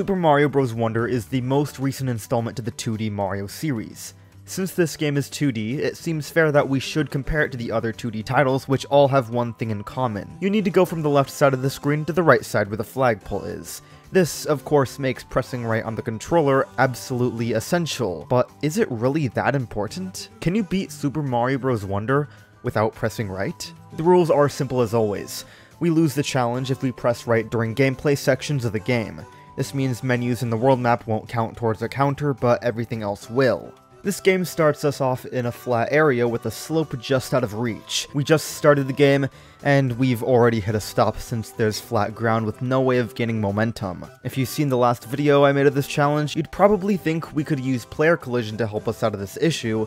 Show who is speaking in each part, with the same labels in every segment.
Speaker 1: Super Mario Bros. Wonder is the most recent installment to the 2D Mario series. Since this game is 2D, it seems fair that we should compare it to the other 2D titles, which all have one thing in common. You need to go from the left side of the screen to the right side where the flagpole is. This, of course, makes pressing right on the controller absolutely essential, but is it really that important? Can you beat Super Mario Bros. Wonder without pressing right? The rules are simple as always. We lose the challenge if we press right during gameplay sections of the game. This means menus in the world map won't count towards a counter, but everything else will. This game starts us off in a flat area with a slope just out of reach. We just started the game, and we've already hit a stop since there's flat ground with no way of gaining momentum. If you've seen the last video I made of this challenge, you'd probably think we could use player collision to help us out of this issue,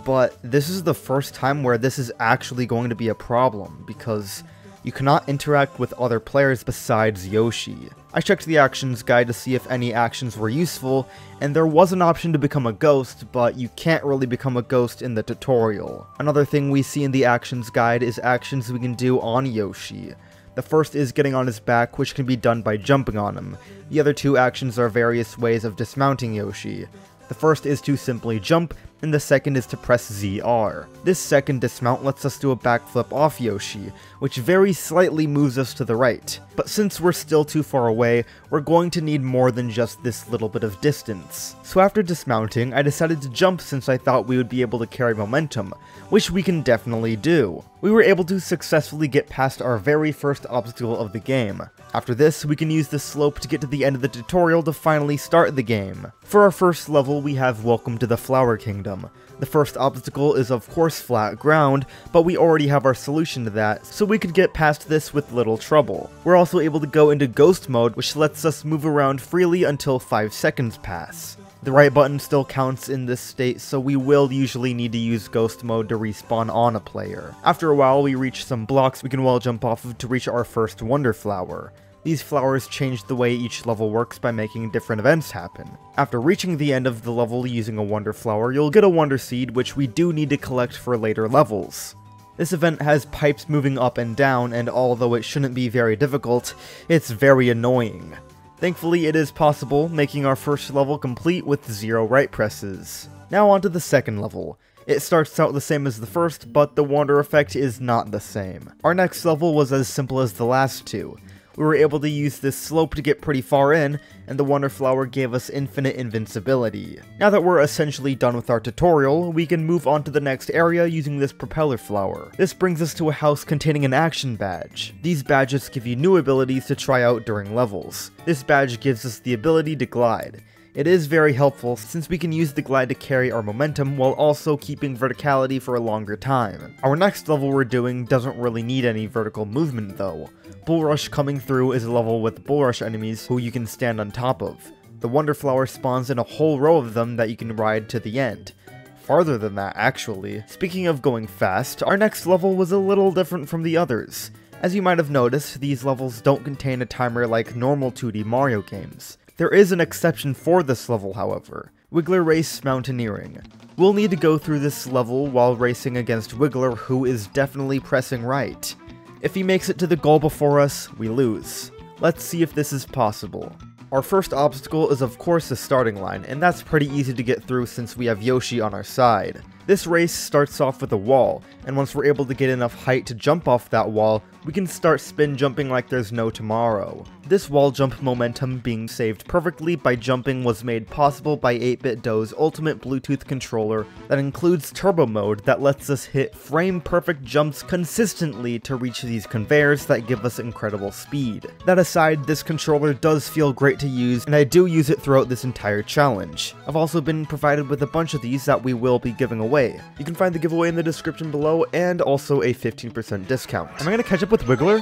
Speaker 1: but this is the first time where this is actually going to be a problem, because you cannot interact with other players besides Yoshi. I checked the actions guide to see if any actions were useful, and there was an option to become a ghost, but you can't really become a ghost in the tutorial. Another thing we see in the actions guide is actions we can do on Yoshi. The first is getting on his back, which can be done by jumping on him. The other two actions are various ways of dismounting Yoshi. The first is to simply jump, and the second is to press ZR. This second dismount lets us do a backflip off Yoshi, which very slightly moves us to the right. But since we're still too far away, we're going to need more than just this little bit of distance. So after dismounting, I decided to jump since I thought we would be able to carry momentum, which we can definitely do. We were able to successfully get past our very first obstacle of the game. After this, we can use the slope to get to the end of the tutorial to finally start the game. For our first level, we have Welcome to the Flower Kingdom. The first obstacle is of course flat ground, but we already have our solution to that, so we could get past this with little trouble. We're also able to go into ghost mode, which lets us move around freely until 5 seconds pass. The right button still counts in this state, so we will usually need to use ghost mode to respawn on a player. After a while, we reach some blocks we can wall jump off of to reach our first Wonder Flower. These flowers change the way each level works by making different events happen. After reaching the end of the level using a Wonder Flower, you'll get a Wonder Seed, which we do need to collect for later levels. This event has pipes moving up and down, and although it shouldn't be very difficult, it's very annoying. Thankfully, it is possible, making our first level complete with 0 right presses. Now on to the second level. It starts out the same as the first, but the Wonder effect is not the same. Our next level was as simple as the last two. We were able to use this slope to get pretty far in, and the Wonder Flower gave us infinite invincibility. Now that we're essentially done with our tutorial, we can move on to the next area using this Propeller Flower. This brings us to a house containing an action badge. These badges give you new abilities to try out during levels. This badge gives us the ability to glide. It is very helpful since we can use the glide to carry our momentum while also keeping verticality for a longer time. Our next level we're doing doesn't really need any vertical movement though. Bull Rush coming through is a level with Bull Rush enemies who you can stand on top of. The Wonder Flower spawns in a whole row of them that you can ride to the end. Farther than that actually. Speaking of going fast, our next level was a little different from the others. As you might have noticed, these levels don't contain a timer like normal 2D Mario games. There is an exception for this level, however. Wiggler Race Mountaineering. We'll need to go through this level while racing against Wiggler, who is definitely pressing right. If he makes it to the goal before us, we lose. Let's see if this is possible. Our first obstacle is of course the starting line, and that's pretty easy to get through since we have Yoshi on our side. This race starts off with a wall, and once we're able to get enough height to jump off that wall, we can start spin jumping like there's no tomorrow. This wall jump momentum being saved perfectly by jumping was made possible by 8BitDo's ultimate Bluetooth controller that includes turbo mode that lets us hit frame-perfect jumps consistently to reach these conveyors that give us incredible speed. That aside, this controller does feel great to use, and I do use it throughout this entire challenge. I've also been provided with a bunch of these that we will be giving away. You can find the giveaway in the description below, and also a 15% discount. Am I gonna catch up with Wiggler?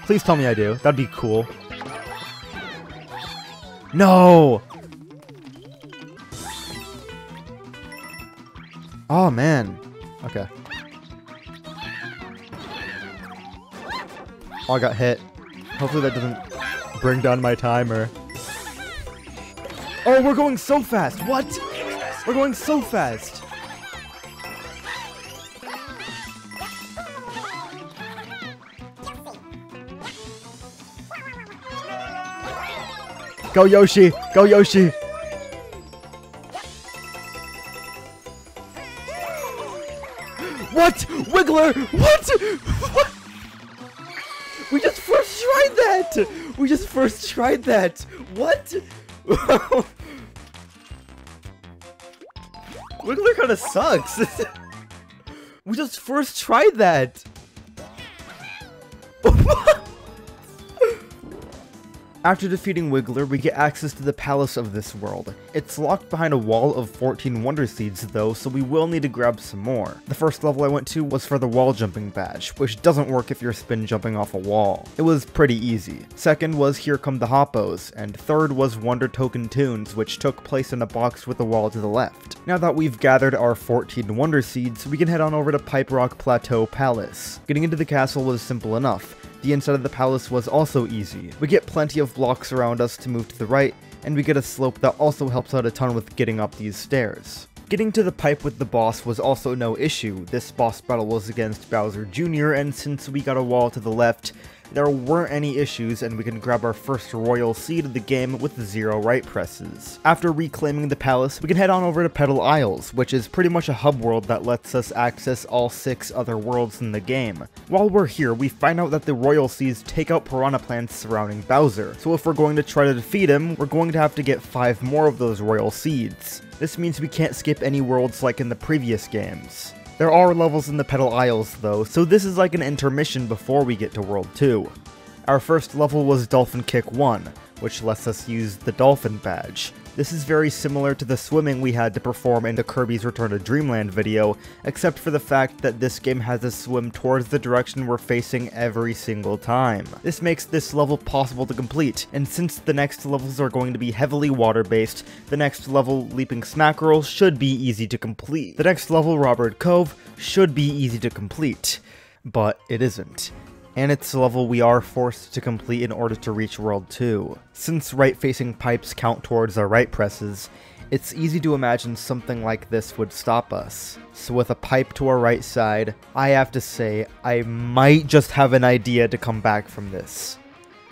Speaker 1: Please tell me I do. That'd be cool. No! Oh man. Okay. Oh, I got hit. Hopefully that doesn't bring down my timer. Oh, we're going so fast! What? We're going so fast! Go Yoshi! Go Yoshi! What? Wiggler! What? What? We just first tried that! We just first tried that! What? Wiggler kinda sucks! We just first tried that! After defeating Wiggler, we get access to the palace of this world. It's locked behind a wall of 14 Wonder Seeds though, so we will need to grab some more. The first level I went to was for the wall jumping badge, which doesn't work if you're spin jumping off a wall. It was pretty easy. Second was Here Come the Hoppos, and third was Wonder Token Tunes, which took place in a box with a wall to the left. Now that we've gathered our 14 Wonder Seeds, we can head on over to Pipe Rock Plateau Palace. Getting into the castle was simple enough. The inside of the palace was also easy. We get plenty of blocks around us to move to the right, and we get a slope that also helps out a ton with getting up these stairs. Getting to the pipe with the boss was also no issue. This boss battle was against Bowser Jr., and since we got a wall to the left, there weren't any issues, and we can grab our first royal seed of the game with 0 right presses. After reclaiming the palace, we can head on over to Petal Isles, which is pretty much a hub world that lets us access all 6 other worlds in the game. While we're here, we find out that the royal seeds take out piranha plants surrounding Bowser, so if we're going to try to defeat him, we're going to have to get 5 more of those royal seeds. This means we can't skip any worlds like in the previous games. There are levels in the Petal Isles though, so this is like an intermission before we get to World 2. Our first level was Dolphin Kick 1, which lets us use the Dolphin Badge. This is very similar to the swimming we had to perform in the Kirby's Return to Dreamland video, except for the fact that this game has us swim towards the direction we're facing every single time. This makes this level possible to complete, and since the next levels are going to be heavily water-based, the next level, Leaping Smackerel, should be easy to complete. The next level, Robert Cove, should be easy to complete, but it isn't. And it's a level we are forced to complete in order to reach World 2. Since right-facing pipes count towards our right presses, it's easy to imagine something like this would stop us. So with a pipe to our right side, I have to say, I might just have an idea to come back from this.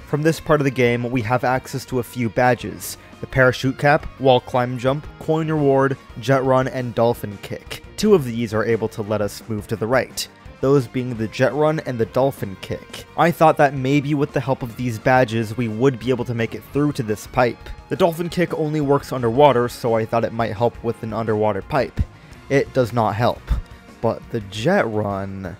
Speaker 1: From this part of the game, we have access to a few badges: the Parachute Cap, Wall Climb Jump, Coin Reward, Jet Run, and Dolphin Kick. 2 of these are able to let us move to the right, those being the Jet Run and the Dolphin Kick. I thought that maybe with the help of these badges we would be able to make it through to this pipe. The Dolphin Kick only works underwater, so I thought it might help with an underwater pipe. It does not help. But the Jet Run...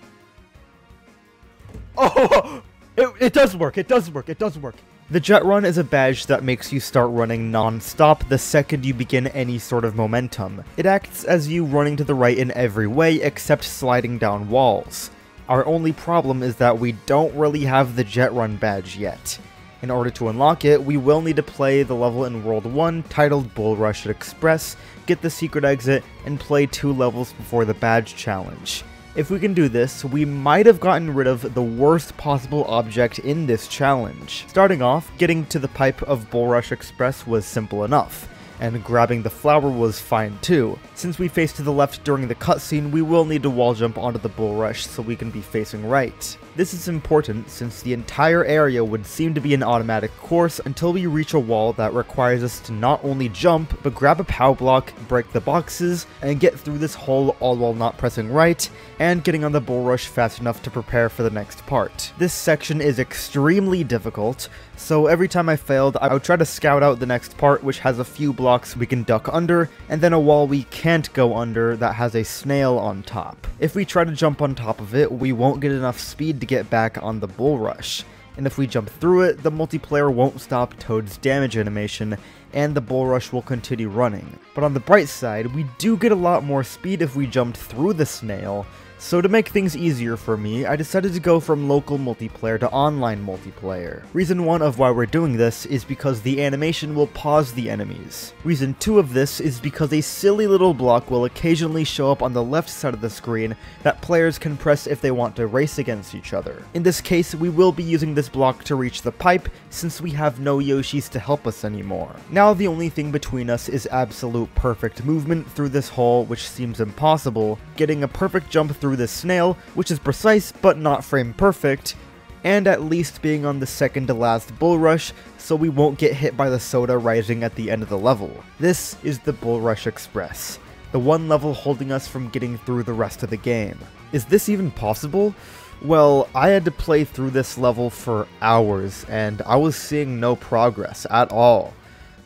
Speaker 1: Oh! It does work, it does work, it does work. The Jet Run is a badge that makes you start running non-stop the second you begin any sort of momentum. It acts as you running to the right in every way except sliding down walls. Our only problem is that we don't really have the Jet Run badge yet. In order to unlock it, we will need to play the level in World 1 titled Bull Rush Express, get the secret exit, and play 2 levels before the badge challenge. If we can do this, we might have gotten rid of the worst possible object in this challenge. Starting off, getting to the pipe of Bull Rush Express was simple enough, and grabbing the flower was fine too. Since we face to the left during the cutscene, we will need to wall jump onto the Bull Rush so we can be facing right. This is important since the entire area would seem to be an automatic course until we reach a wall that requires us to not only jump, but grab a POW block, break the boxes, and get through this hole all while not pressing right, and getting on the Bull Rush fast enough to prepare for the next part. This section is extremely difficult, so every time I failed, I would try to scout out the next part, which has a few blocks we can duck under, and then a wall we can't go under that has a snail on top. If we try to jump on top of it, we won't get enough speed to get back on the Bull Rush, and if we jump through it, the multiplayer won't stop Toad's damage animation, and the Bull Rush will continue running. But on the bright side, we do get a lot more speed if we jumped through the snail, so to make things easier for me, I decided to go from local multiplayer to online multiplayer. Reason 1 of why we're doing this is because the animation will pause the enemies. Reason 2 of this is because a silly little block will occasionally show up on the left side of the screen that players can press if they want to race against each other. In this case, we will be using this block to reach the pipe since we have no Yoshis to help us anymore. Now the only thing between us is absolute perfect movement through this hole, which seems impossible, getting a perfect jump through this snail, which is precise but not frame perfect, and at least being on the second to last bull rush, so we won't get hit by the soda rising at the end of the level. This is the Bull Rush Express, the one level holding us from getting through the rest of the game. Is this even possible? Well, I had to play through this level for hours, and I was seeing no progress at all.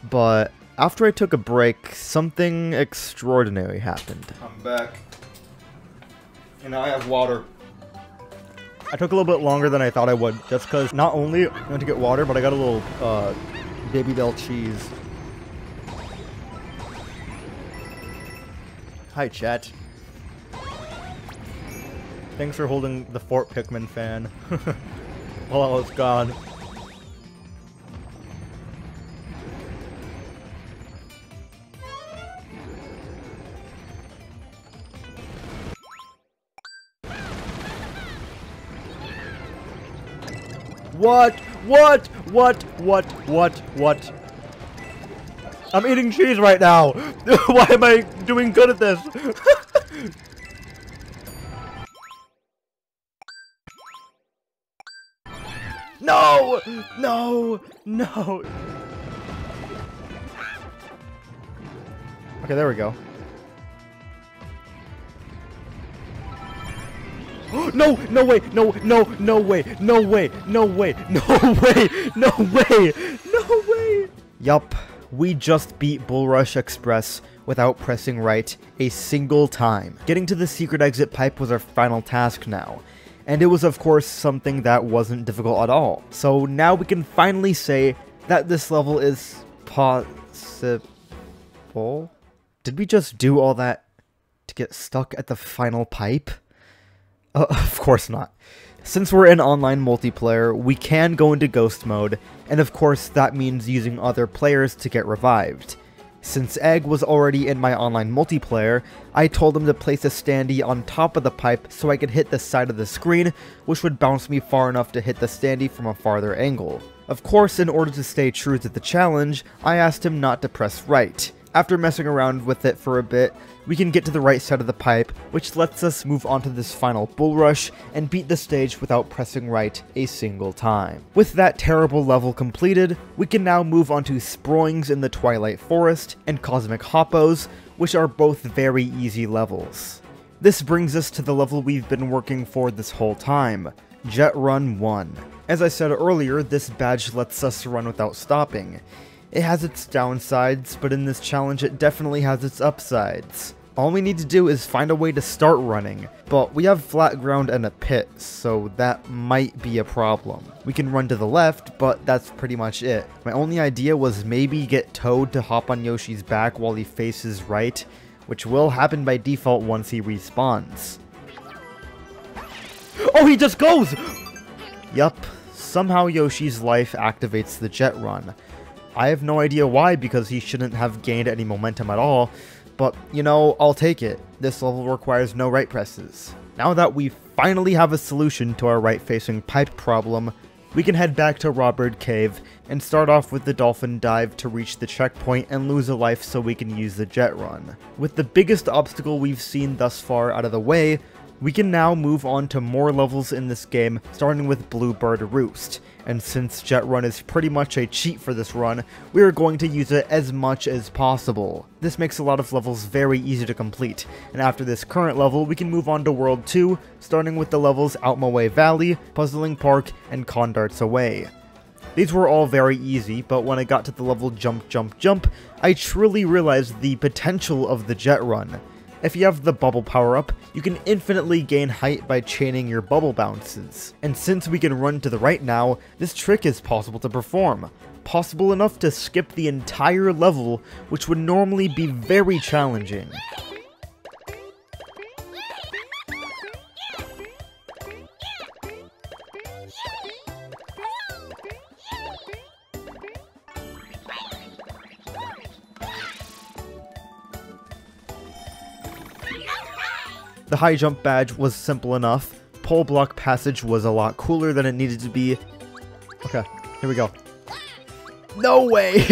Speaker 1: But after I took a break, something extraordinary happened. I'm back. And now I have water. I took a little bit longer than I thought I would, just because not only I went to get water, but I got a little Baby Bell cheese. Hi, chat. Thanks for holding the Fort Pikmin fan while I was gone. What? I'm eating cheese right now! Why am I doing good at this? No! Okay, there we go. No way! Yup, we just beat Bull Rush Express without pressing right a single time. Getting to the secret exit pipe was our final task now, and it was of course something that wasn't difficult at all. So now we can finally say that this level is possible. Did we just do all that to get stuck at the final pipe? Of course not. Since we're in online multiplayer, we can go into ghost mode, and of course that means using other players to get revived. Since Egg was already in my online multiplayer, I told him to place a standee on top of the pipe so I could hit the side of the screen, which would bounce me far enough to hit the standee from a farther angle. Of course, in order to stay true to the challenge, I asked him not to press right. After messing around with it for a bit, we can get to the right side of the pipe, which lets us move on to this final bull rush and beat the stage without pressing right a single time. With that terrible level completed, we can now move on to Sproings in the Twilight Forest and Cosmic Hoppos, which are both very easy levels. This brings us to the level we've been working for this whole time, Jet Run 1. As I said earlier, this badge lets us run without stopping. It has its downsides, but in this challenge it definitely has its upsides. All we need to do is find a way to start running, but we have flat ground and a pit, so that might be a problem. We can run to the left, but that's pretty much it. My only idea was maybe get Toad to hop on Yoshi's back while he faces right, which will happen by default once he respawns. Oh, he just goes! Yup, somehow Yoshi's life activates the jet run. I have no idea why, because he shouldn't have gained any momentum at all, but, you know, I'll take it. This level requires no right presses. Now that we finally have a solution to our right-facing pipe problem, we can head back to Robert Cave and start off with the dolphin dive to reach the checkpoint and lose a life so we can use the jet run. With the biggest obstacle we've seen thus far out of the way, we can now move on to more levels in this game, starting with Bluebird Roost. And since Jet Run is pretty much a cheat for this run, we are going to use it as much as possible. This makes a lot of levels very easy to complete, and after this current level, we can move on to World 2, starting with the levels Outmaway Valley, Puzzling Park, and Condarts Away. These were all very easy, but when I got to the level Jump Jump Jump, I truly realized the potential of the Jet Run. If you have the bubble power-up, you can infinitely gain height by chaining your bubble bounces. And since we can run to the right now, this trick is possible to perform. Possible enough to skip the entire level, which would normally be very challenging. The high jump badge was simple enough. Pole block passage was a lot cooler than it needed to be. Okay, here we go. No way!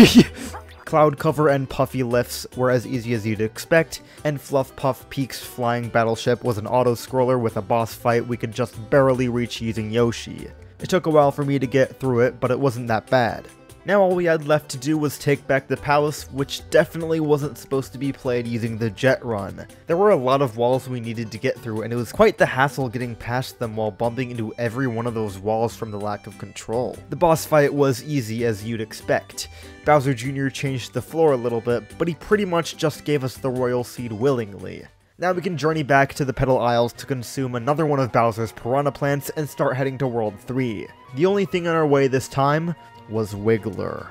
Speaker 1: Cloud cover and puffy lifts were as easy as you'd expect, and Fluff Puff Peak's flying battleship was an auto-scroller with a boss fight we could just barely reach using Yoshi. It took a while for me to get through it, but it wasn't that bad. Now all we had left to do was take back the palace, which definitely wasn't supposed to be played using the jet run. There were a lot of walls we needed to get through, and it was quite the hassle getting past them while bumping into every one of those walls from the lack of control. The boss fight was easy as you'd expect. Bowser Jr. changed the floor a little bit, but he pretty much just gave us the Royal Seed willingly. Now we can journey back to the Petal Isles to consume another one of Bowser's Piranha Plants and start heading to World 3. The only thing on our way this time was Wiggler.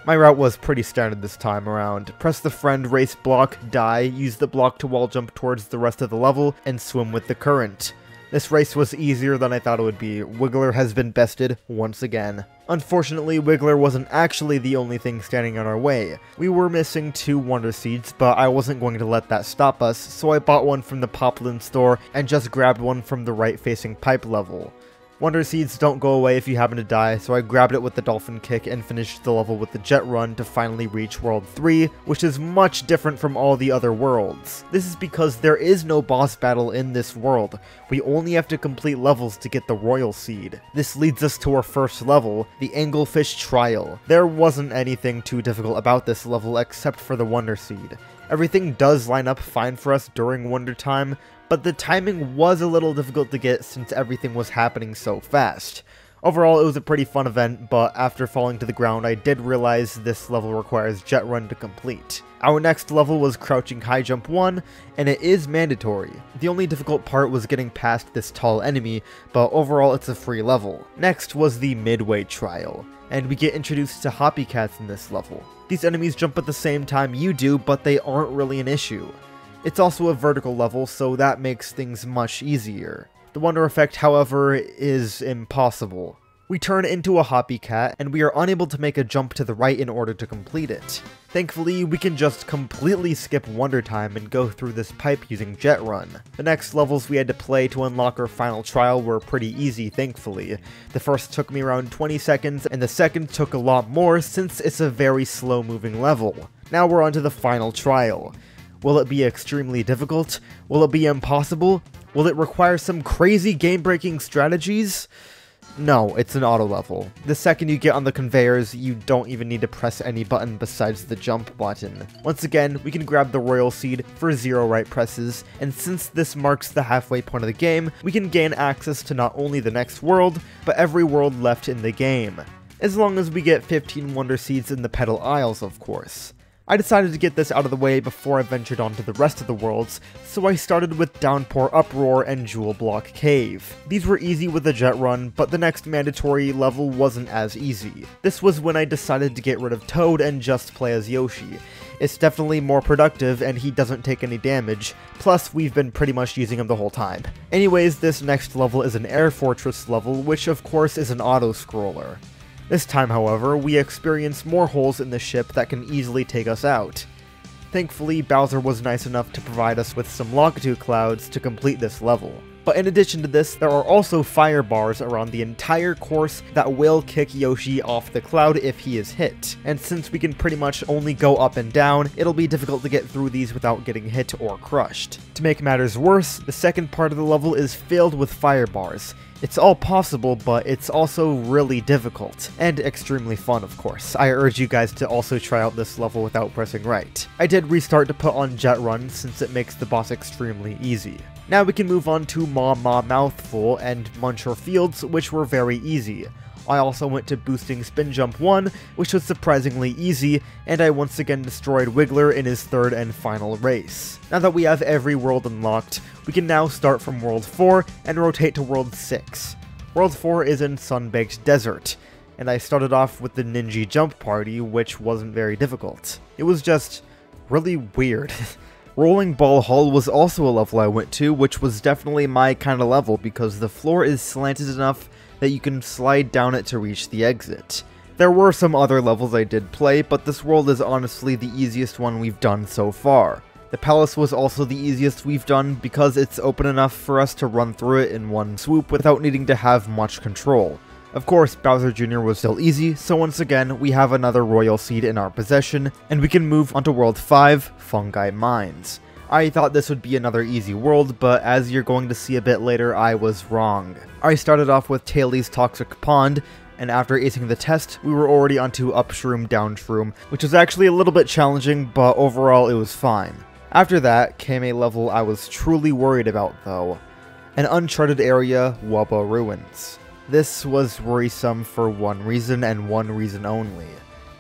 Speaker 1: My route was pretty standard this time around. Press the friend race block, die, use the block to wall jump towards the rest of the level, and swim with the current. This race was easier than I thought it would be. Wiggler has been bested once again. Unfortunately, Wiggler wasn't actually the only thing standing on our way. We were missing 2 Wonder Seeds, but I wasn't going to let that stop us, so I bought one from the Poplin store and just grabbed one from the right-facing pipe level. Wonder Seeds don't go away if you happen to die, so I grabbed it with the Dolphin Kick and finished the level with the Jet Run to finally reach World 3, which is much different from all the other worlds. This is because there is no boss battle in this world. We only have to complete levels to get the Royal Seed. This leads us to our first level, the Anglefish Trial. There wasn't anything too difficult about this level except for the Wonder Seed. Everything does line up fine for us during Wonder Time, but the timing was a little difficult to get since everything was happening so fast. Overall, it was a pretty fun event, but after falling to the ground, I did realize this level requires Jet Run to complete. Our next level was Crouching High Jump 1, and it is mandatory. The only difficult part was getting past this tall enemy, but overall it's a free level. Next was the Midway Trial, and we get introduced to Hoppy Cats in this level. These enemies jump at the same time you do, but they aren't really an issue. It's also a vertical level, so that makes things much easier. The Wonder Effect, however, is impossible. We turn into a Hoppy Cat, and we are unable to make a jump to the right in order to complete it. Thankfully, we can just completely skip Wonder Time and go through this pipe using Jet Run. The next levels we had to play to unlock our final trial were pretty easy, thankfully. The first took me around 20 seconds, and the second took a lot more since it's a very slow-moving level. Now we're on to the final trial. Will it be extremely difficult? Will it be impossible? Will it require some crazy game-breaking strategies? No, it's an auto level. The second you get on the conveyors, you don't even need to press any button besides the jump button. Once again, we can grab the Royal Seed for 0 right presses, and since this marks the halfway point of the game, we can gain access to not only the next world, but every world left in the game. As long as we get 15 Wonder Seeds in the Petal Isles, of course. I decided to get this out of the way before I ventured on to the rest of the worlds, so I started with Downpour Uproar and Jewel Block Cave. These were easy with the Jet Run, but the next mandatory level wasn't as easy. This was when I decided to get rid of Toad and just play as Yoshi. It's definitely more productive and he doesn't take any damage, plus we've been pretty much using him the whole time. Anyways, this next level is an Air Fortress level, which of course is an auto-scroller. This time, however, we experience more holes in the ship that can easily take us out. Thankfully, Bowser was nice enough to provide us with some Lakitu clouds to complete this level. But in addition to this, there are also fire bars around the entire course that will kick Yoshi off the cloud if he is hit. And since we can pretty much only go up and down, it'll be difficult to get through these without getting hit or crushed. To make matters worse, the second part of the level is filled with fire bars. It's all possible, but it's also really difficult, and extremely fun, of course. I urge you guys to also try out this level without pressing right. I did restart to put on Jet Run since it makes the boss extremely easy. Now we can move on to Ma Mouthful and Muncher Fields, which were very easy. I also went to Boosting Spin Jump 1, which was surprisingly easy, and I once again destroyed Wiggler in his third and final race. Now that we have every world unlocked, we can now start from World 4 and rotate to World 6. World 4 is in Sunbaked Desert, and I started off with the Ninja Jump Party, which wasn't very difficult. It was just really weird. Rolling Ball Hall was also a level I went to, which was definitely my kind of level because the floor is slanted enough that you can slide down it to reach the exit. There were some other levels I did play, but this world is honestly the easiest one we've done so far. The palace was also the easiest we've done because it's open enough for us to run through it in one swoop without needing to have much control. Of course, Bowser Jr. was still easy, so once again, we have another Royal Seed in our possession, and we can move onto World 5, Fungi Mines. I thought this would be another easy world, but as you're going to see a bit later, I was wrong. I started off with Taili's Toxic Pond, and after acing the test, we were already onto Upshroom Downshroom, which was actually a little bit challenging, but overall it was fine. After that came a level I was truly worried about though. An uncharted area, Wubba Ruins. This was worrisome for one reason and one reason only.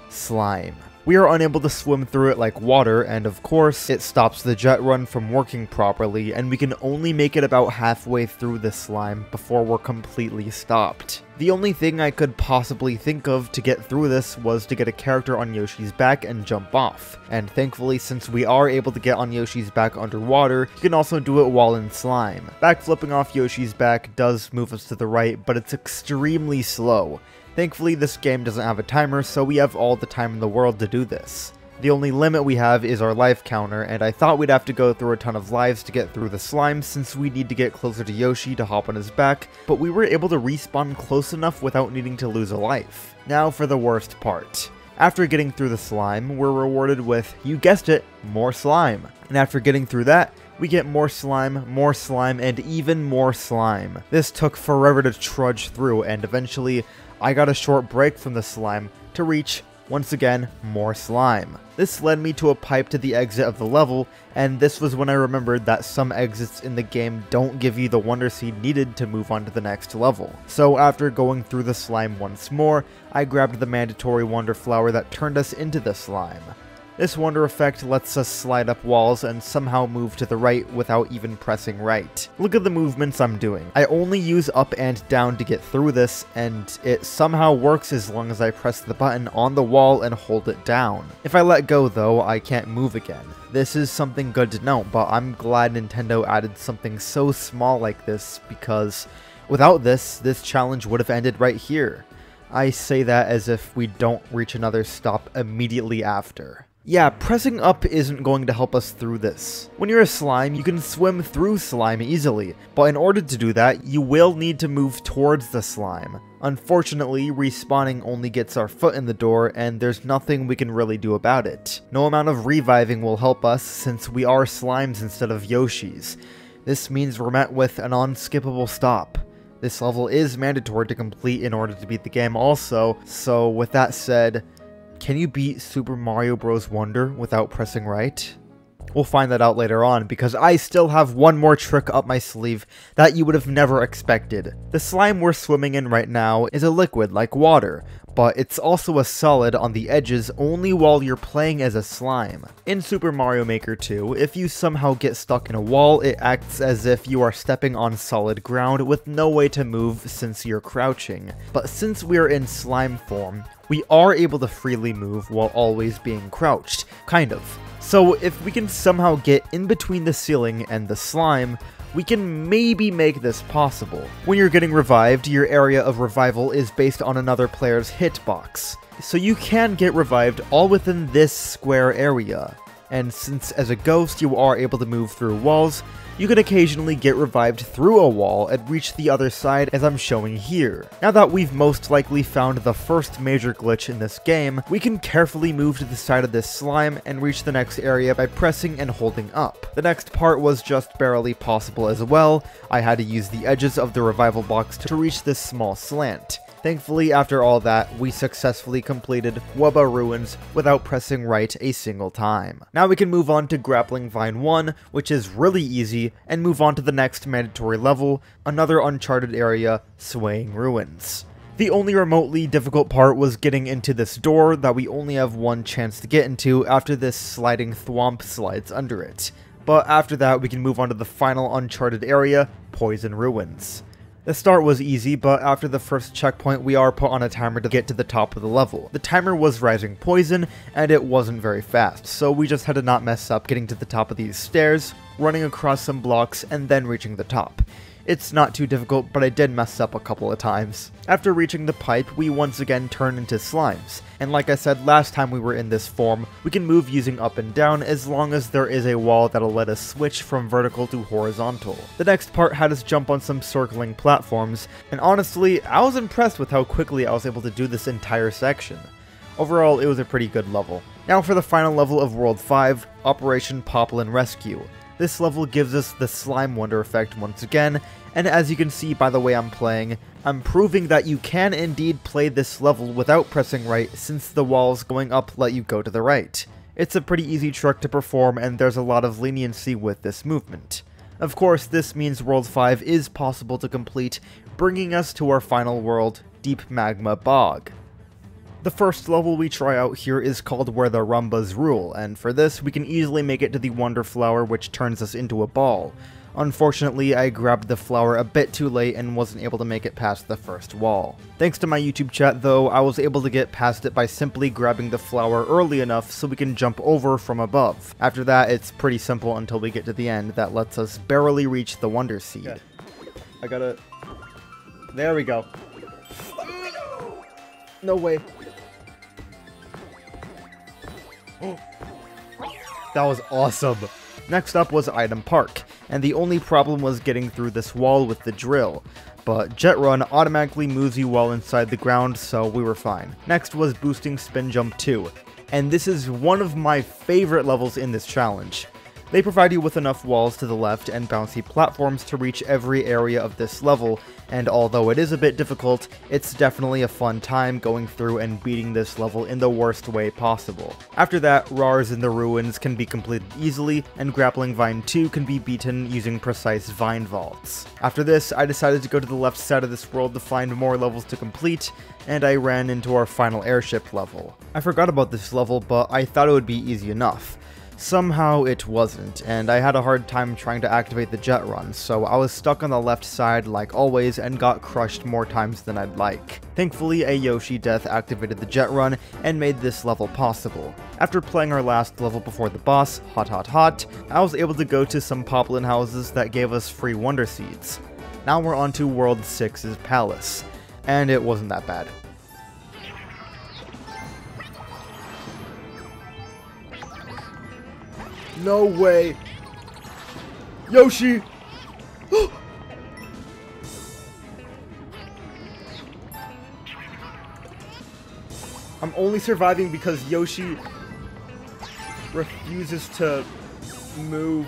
Speaker 1: Slime. We are unable to swim through it like water, and of course, it stops the jet run from working properly, and we can only make it about halfway through the slime before we're completely stopped. The only thing I could possibly think of to get through this was to get a character on Yoshi's back and jump off, and thankfully since we are able to get on Yoshi's back underwater, you can also do it while in slime. Backflipping off Yoshi's back does move us to the right, but it's extremely slow. Thankfully, this game doesn't have a timer, so we have all the time in the world to do this. The only limit we have is our life counter, and I thought we'd have to go through a ton of lives to get through the slime since we need to get closer to Yoshi to hop on his back, but we were able to respawn close enough without needing to lose a life. Now for the worst part. After getting through the slime, we're rewarded with, you guessed it, more slime. And after getting through that, we get more slime, and even more slime. This took forever to trudge through, and eventually, I got a short break from the slime to reach, once again, more slime. This led me to a pipe to the exit of the level, and this was when I remembered that some exits in the game don't give you the Wonder Seed needed to move on to the next level. So after going through the slime once more, I grabbed the mandatory Wonder Flower that turned us into the slime. This wonder effect lets us slide up walls and somehow move to the right without even pressing right. Look at the movements I'm doing. I only use up and down to get through this, and it somehow works as long as I press the button on the wall and hold it down. If I let go though, I can't move again. This is something good to note, but I'm glad Nintendo added something so small like this, because without this challenge would have ended right here. I say that as if we don't reach another stop immediately after. Yeah, pressing up isn't going to help us through this. When you're a slime, you can swim through slime easily, but in order to do that, you will need to move towards the slime. Unfortunately, respawning only gets our foot in the door, and there's nothing we can really do about it. No amount of reviving will help us, since we are slimes instead of Yoshis. This means we're met with an unskippable stop. This level is mandatory to complete in order to beat the game also, so with that said, can you beat Super Mario Bros. Wonder without pressing right? We'll find that out later on, because I still have one more trick up my sleeve that you would have never expected. The slime we're swimming in right now is a liquid like water, but it's also a solid on the edges only while you're playing as a slime. In Super Mario Maker 2, if you somehow get stuck in a wall, it acts as if you are stepping on solid ground with no way to move since you're crouching. But since we're in slime form, we are able to freely move while always being crouched, kind of. So if we can somehow get in between the ceiling and the slime, we can maybe make this possible. When you're getting revived, your area of revival is based on another player's hitbox. So you can get revived all within this square area. And since as a ghost you are able to move through walls, you can occasionally get revived through a wall and reach the other side as I'm showing here. Now that we've most likely found the first major glitch in this game, we can carefully move to the side of this slime and reach the next area by pressing and holding up. The next part was just barely possible as well. I had to use the edges of the revival box to reach this small slant. Thankfully, after all that, we successfully completed Wubba Ruins without pressing right a single time. Now we can move on to Grappling Vine 1, which is really easy, and move on to the next mandatory level, another uncharted area, Swaying Ruins. The only remotely difficult part was getting into this door that we only have one chance to get into after this sliding thwomp slides under it. But after that, we can move on to the final uncharted area, Poison Ruins. The start was easy, but after the first checkpoint we are put on a timer to get to the top of the level. The timer was rising poison, and it wasn't very fast, so we just had to not mess up getting to the top of these stairs, running across some blocks, and then reaching the top. It's not too difficult, but I did mess up a couple of times. After reaching the pipe, we once again turn into slimes, and like I said last time we were in this form, we can move using up and down as long as there is a wall that'll let us switch from vertical to horizontal. The next part had us jump on some circling platforms, and honestly, I was impressed with how quickly I was able to do this entire section. Overall, it was a pretty good level. Now for the final level of World 5, Operation Poplin Rescue. This level gives us the slime wonder effect once again, and as you can see by the way I'm playing, I'm proving that you can indeed play this level without pressing right since the walls going up let you go to the right. It's a pretty easy trick to perform and there's a lot of leniency with this movement. Of course, this means World 5 is possible to complete, bringing us to our final world, Deep Magma Bog. The first level we try out here is called Where the Rumbas Rule, and for this we can easily make it to the Wonder Flower, which turns us into a ball. Unfortunately, I grabbed the flower a bit too late and wasn't able to make it past the first wall. Thanks to my YouTube chat though, I was able to get past it by simply grabbing the flower early enough so we can jump over from above. After that, it's pretty simple until we get to the end that lets us barely reach the Wonder Seed. Okay. I gotta... There we go. No way. That was awesome. Next up was Item Park, and the only problem was getting through this wall with the drill, but Jet Run automatically moves you while inside the ground, so we were fine. Next was Boosting Spin Jump 2, and this is one of my favorite levels in this challenge. They provide you with enough walls to the left and bouncy platforms to reach every area of this level, and although it is a bit difficult, it's definitely a fun time going through and beating this level in the worst way possible. After that, Rars in the Ruins can be completed easily, and Grappling Vine 2 can be beaten using precise vine vaults. After this, I decided to go to the left side of this world to find more levels to complete, and I ran into our final airship level. I forgot about this level, but I thought it would be easy enough. Somehow it wasn't, and I had a hard time trying to activate the jet run, so I was stuck on the left side like always and got crushed more times than I'd like. Thankfully, a Yoshi death activated the jet run and made this level possible. After playing our last level before the boss, Hot Hot Hot, I was able to go to some Poplin houses that gave us free Wonder Seeds. Now we're on to World 6's Palace, and it wasn't that bad. No way! Yoshi! I'm only surviving because Yoshi refuses to move.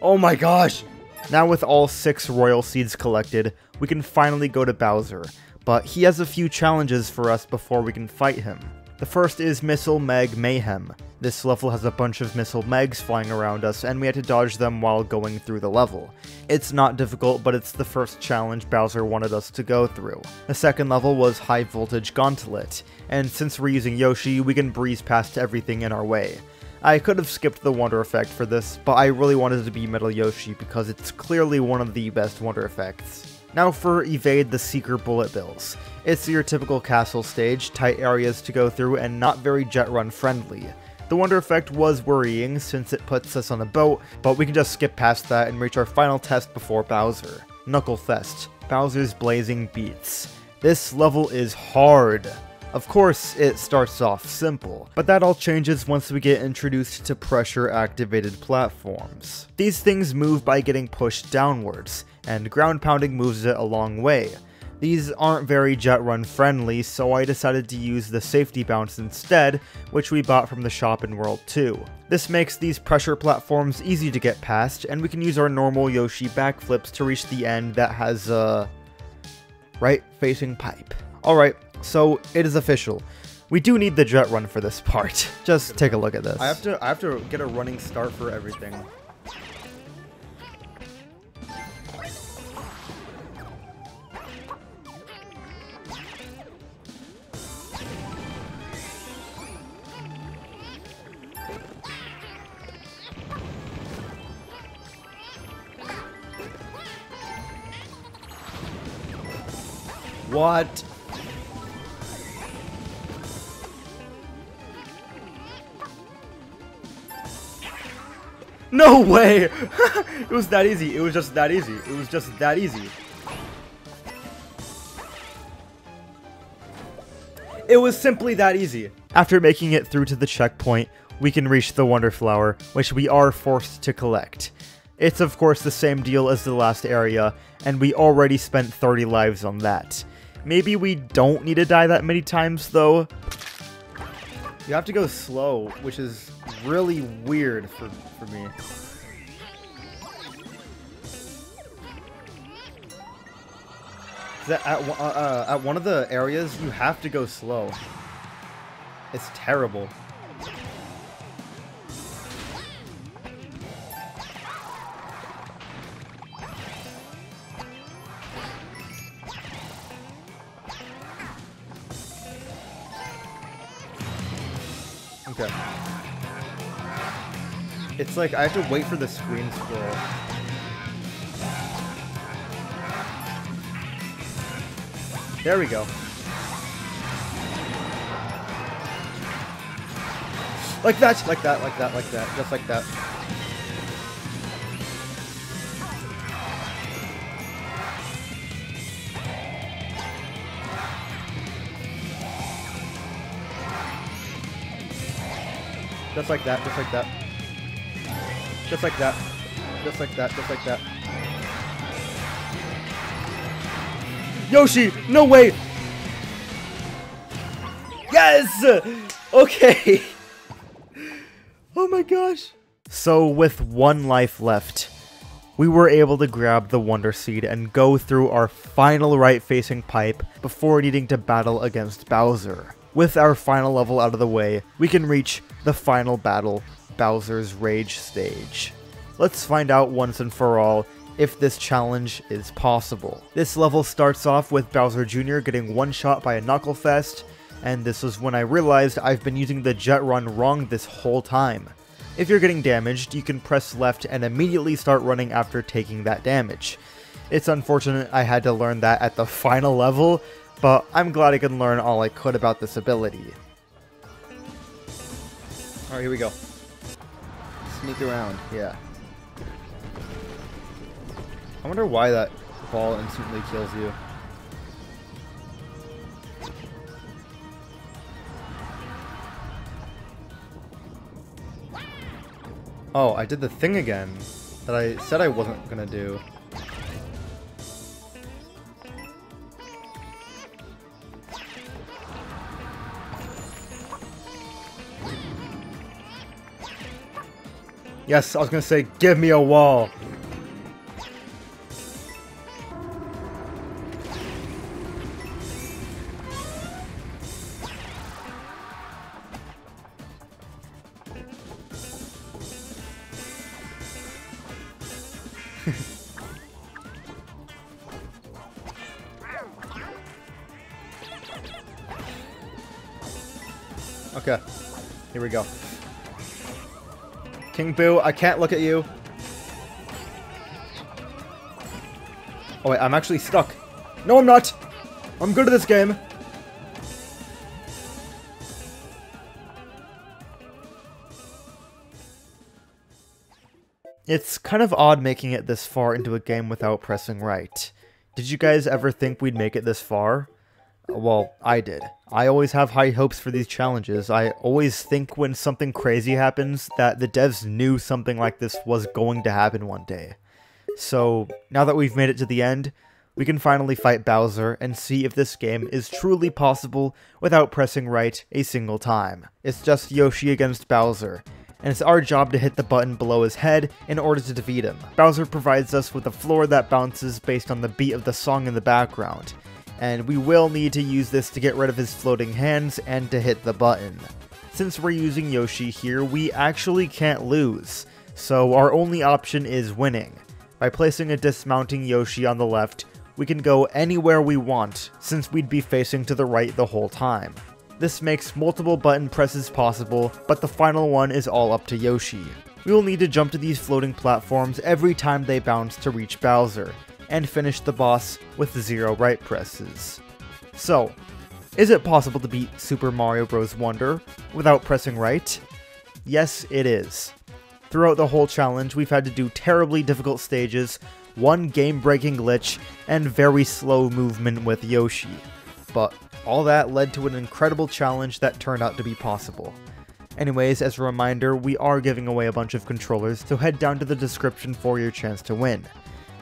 Speaker 1: Oh my gosh! Now with all 6 Royal Seeds collected, we can finally go to Bowser. But he has a few challenges for us before we can fight him. The first is Missile Meg Mayhem. This level has a bunch of Missile Megs flying around us, and we had to dodge them while going through the level. It's not difficult, but it's the first challenge Bowser wanted us to go through. The second level was High Voltage Gauntlet, and since we're using Yoshi, we can breeze past everything in our way. I could have skipped the Wonder Effect for this, but I really wanted it to be Metal Yoshi because it's clearly one of the best Wonder Effects. Now for Evade the Seeker Bullet Bills. It's your typical castle stage, tight areas to go through, and not very jet run friendly. The Wonder Effect was worrying since it puts us on a boat, but we can just skip past that and reach our final test before Bowser. Knuckle Fest, Bowser's Blazing Beats. This level is hard. Of course, it starts off simple, but that all changes once we get introduced to pressure-activated platforms. These things move by getting pushed downwards, and ground pounding moves it a long way. These aren't very jet run friendly, so I decided to use the safety bounce instead, which we bought from the shop in World 2. This makes these pressure platforms easy to get past, and we can use our normal Yoshi backflips to reach the end that has a right-facing pipe. Alright, so it is official. We do need the jet run for this part. Just take a look at this. I have to get a running start for everything. What? No way! It was that easy. It was just that easy. It was just that easy. It was simply that easy. After making it through to the checkpoint, we can reach the Wonder Flower, which we are forced to collect. It's of course the same deal as the last area, and we already spent 30 lives on that. Maybe we don't need to die that many times, though. You have to go slow, which is really weird for me. At one of the areas, you have to go slow. It's terrible. Okay. It's like I have to wait for the screen scroll. There we go. Like that, like that, like that, like that, just like that. Just like that, just like that. Just like that. Just like that, just like that. Yoshi! No way! Yes! Okay! Oh my gosh! So with one life left, we were able to grab the Wonder Seed and go through our final right-facing pipe before needing to battle against Bowser. With our final level out of the way, we can reach the final battle, Bowser's Rage stage. Let's find out once and for all if this challenge is possible. This level starts off with Bowser Jr. getting one shot by a Knucklefest, and this was when I realized I've been using the jet run wrong this whole time. If you're getting damaged, you can press left and immediately start running after taking that damage. It's unfortunate I had to learn that at the final level, but I'm glad I can learn all I could about this ability. Alright, here we go. Sneak around, yeah. I wonder why that ball instantly kills you. Oh, I did the thing again that I said I wasn't gonna do. Yes, I was gonna say, give me a wall. Okay, here we go. King Boo, I can't look at you. Oh wait, I'm actually stuck. No, I'm not! I'm good at this game! It's kind of odd making it this far into a game without pressing right. Did you guys ever think we'd make it this far? Well, I did. I always have high hopes for these challenges. I always think when something crazy happens that the devs knew something like this was going to happen one day. So, now that we've made it to the end, we can finally fight Bowser and see if this game is truly possible without pressing right a single time. It's just Yoshi against Bowser, and it's our job to hit the button below his head in order to defeat him. Bowser provides us with a floor that bounces based on the beat of the song in the background, and we will need to use this to get rid of his floating hands and to hit the button. Since we're using Yoshi here, we actually can't lose, so our only option is winning. By placing a dismounting Yoshi on the left, we can go anywhere we want, since we'd be facing to the right the whole time. This makes multiple button presses possible, but the final one is all up to Yoshi. We will need to jump to these floating platforms every time they bounce to reach Bowser, and finish the boss with 0 right presses. So, is it possible to beat Super Mario Bros. Wonder without pressing right? Yes, it is. Throughout the whole challenge, we've had to do terribly difficult stages, one game-breaking glitch, and very slow movement with Yoshi. But all that led to an incredible challenge that turned out to be possible. Anyways, as a reminder, we are giving away a bunch of controllers, so head down to the description for your chance to win.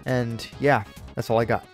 Speaker 1: And yeah, that's all I got.